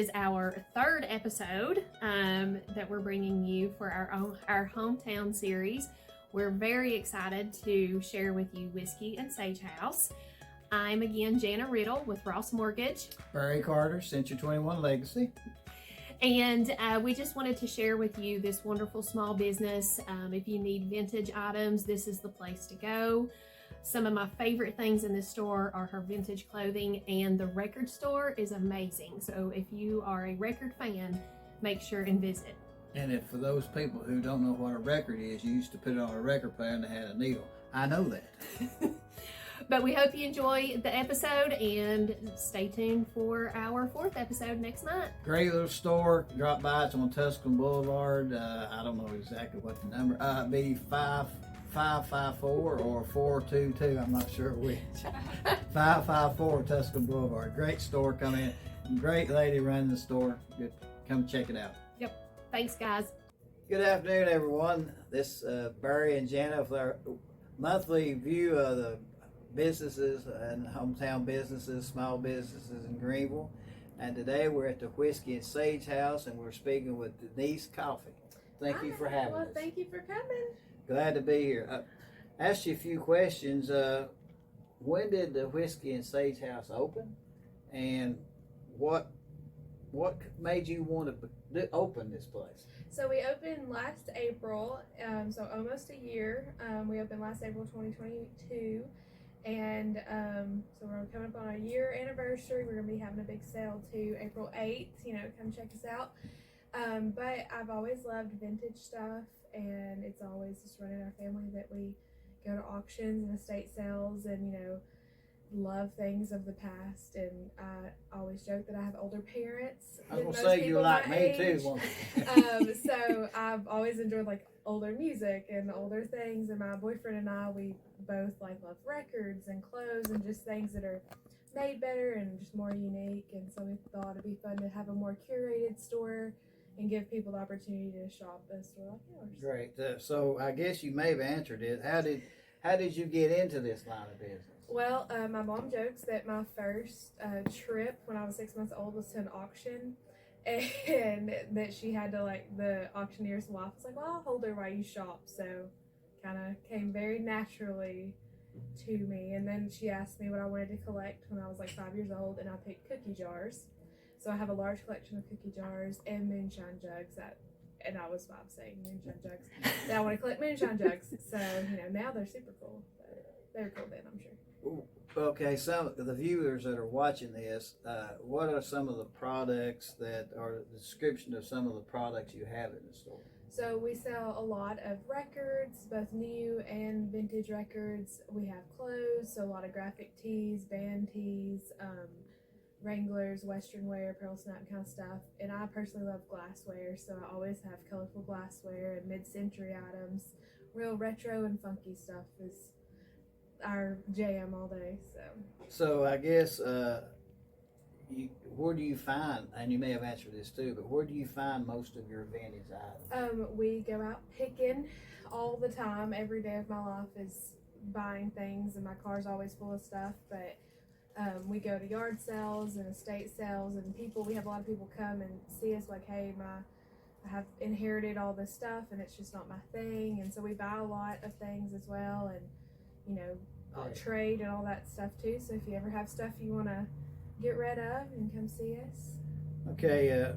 is our third episode that we're bringing you for our hometown series. We're very excited to share with you Whiskey and Sage House. I'm again Jana Riddle with Ross Mortgage. Barry Carter, Century 21 Legacy. And we just wanted to share with you this wonderful small business. If you need vintage items, this is the place to go. Some of my favorite things in this store are her vintage clothing, and the record store is amazing. So if you are a record fan, make sure and visit. And if for those people who don't know what a record is, you used to put it on a record player and they had a needle. I know that. But we hope you enjoy the episode and stay tuned for our fourth episode next month. Great little store. Drop by. It's on Tusculum Blvd. I don't know exactly what the number. It'd be 5554 or 422. I'm not sure which. 554 Tusculum Blvd. Great store. Come in. Great lady running the store. Good. Come check it out. Yep. Thanks, guys. Good afternoon, everyone. This Barry and Jana with our monthly view of the businesses and hometown businesses, small businesses in Greeneville. And today we're at the Whiskey and Sage House, and we're speaking with Denise Coffee. Thank you for having us. Thank you for coming. Glad to be here. Asked you a few questions. When did the Whiskey and Sage House open, and what made you want to open this place? So we opened last April, so almost a year. We opened last April 2022, and so we're coming up on our year anniversary. We're going to be having a big sale too, April 8th. Come check us out. But I've always loved vintage stuff, and it's always just running our family that we go to auctions and estate sales and, love things of the past. And I always joke that I have older parents. I was going to say you like me too. So I've always enjoyed like older music and older things, and my boyfriend and I, we both love records and clothes and just things that are made better and just more unique. And so we thought it'd be fun to have a more curated store and give people the opportunity to shop at a store like yours. Great. So I guess you may have answered it. How did you get into this line of business? Well, my mom jokes that my first trip when I was 6 months old was to an auction, and that she had to, the auctioneer's wife was like, well, I'll hold her while you shop. So kind of came very naturally to me. And then she asked me what I wanted to collect when I was 5 years old, and I picked cookie jars. So I have a large collection of cookie jars and moonshine jugs and I was 5 saying moonshine jugs. Now I want to collect moonshine jugs. So, now they're super cool. But they were cool then, I'm sure. Okay, some of the viewers that are watching this, what are some of the products or the description of some of the products you have in the store? So we sell a lot of records, both new and vintage records. We have clothes, so a lot of graphic tees, band tees, Wranglers, Western wear, apparel, snap kind of stuff. And I personally love glassware, so I always have colorful glassware and mid-century items. Real retro and funky stuff is our jam all day. So I guess where do you find, and you may have answered this too, but where do you find most of your vintage items? We go out picking all the time. Every day of my life is buying things, and my car's always full of stuff. But we go to yard sales and estate sales, and we have a lot of people come and see us hey, I have inherited all this stuff and it's just not my thing. And so we buy a lot of things as well, and I'll trade and all that stuff too. So if you ever have stuff you want to get rid of, and come see us. Okay,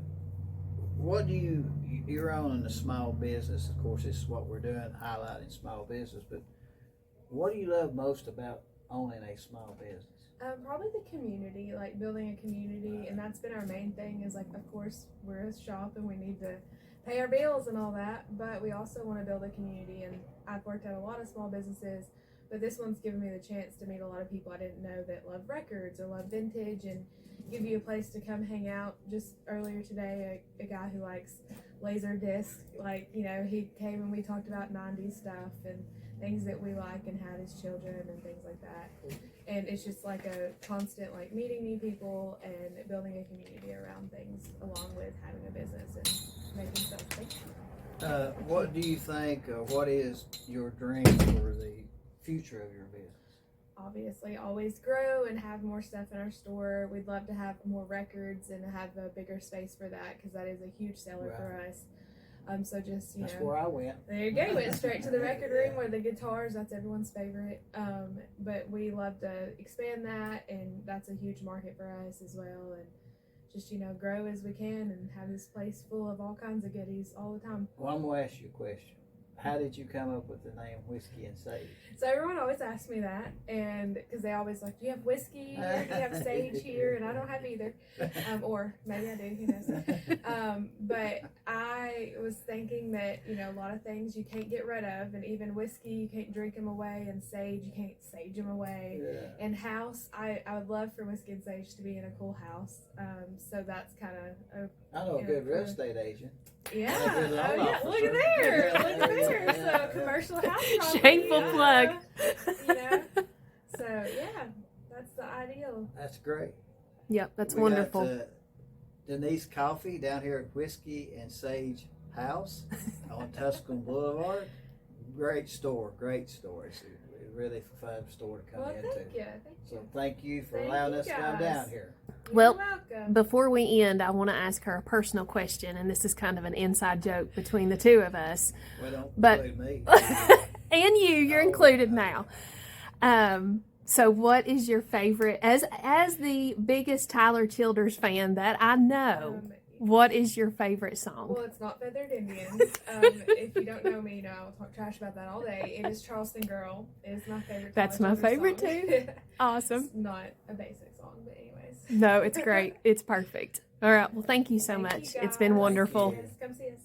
what do you're owning a small business. Of course, this is what we're doing, highlighting small business, but what do you love most about owning a small business? Probably the community, building a community, and that's been our main thing is of course we're a shop and we need to pay our bills and all that, but we also want to build a community. And I've worked at a lot of small businesses, but this one's given me the chance to meet a lot of people I didn't know that love records or love vintage, and give you a place to come hang out. Just earlier today, a guy who likes laser disc, he came and we talked about 90s stuff and things that we like and had as children and things like that. And it's just a constant meeting new people and building a community around things, along with having a business and making stuff. What do you think, what is your dream for the future of your business? obviously always grow and have more stuff in our store. We'd love to have more records and have a bigger space for that, because that is a huge seller for us. So just, That's where I went. There you go. You went straight to the record room where the guitars, that's everyone's favorite. But we love to expand that, and that's a huge market for us as well. And just, grow as we can and have this place full of all kinds of goodies all the time. Well, I'm going to ask you a question. How did you come up with the name Whiskey and Sage? So everyone always asks me that, and because they always like, do you have whiskey? Do you have sage here? And I don't have either. Or maybe I do, who knows. But I was thinking that, a lot of things you can't get rid of, and even whiskey, you can't drink them away, and sage, you can't sage them away. Yeah. And house, I would love for Whiskey and Sage to be in a cool house. So that's kind of I know a good real estate agent. Yeah. Yeah, look at there. Look at there. So commercial house property. Shameful plug. So yeah, that's the ideal. That's great. Yep, that's We wonderful. got, Denise Coffee down here at Whiskey and Sage House on Tusculum Blvd. Great store. It's a really fun store to come into. Thank you. So thank you for Thank allowing you us to come guys. down here. Well, You're welcome. Before we end, I want to ask her a personal question, and this is kind of an inside joke between the two of us. Well, don't But- include me. And you're included now. So what is your favorite, as the biggest Tyler Childers fan that I know, what is your favorite song? Well, it's not Feathered Indians. If you don't know me, I'll talk trash about that all day. It is Charleston Girl. It is my favorite. That's Tyler my Childers favorite song. too. Awesome. It's not a basic song, but anyways. No, it's great. It's perfect. All right. Well, thank you so Thank much. you It's been guys. wonderful. Yes, come see us.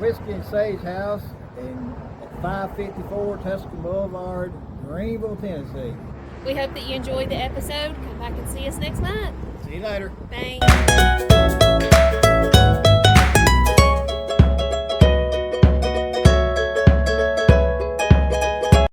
Whiskey and Sage House in 554 Tusculum Blvd, Greeneville, Tennessee. We hope that you enjoyed the episode. Come back and see us next month. See you later. Thanks.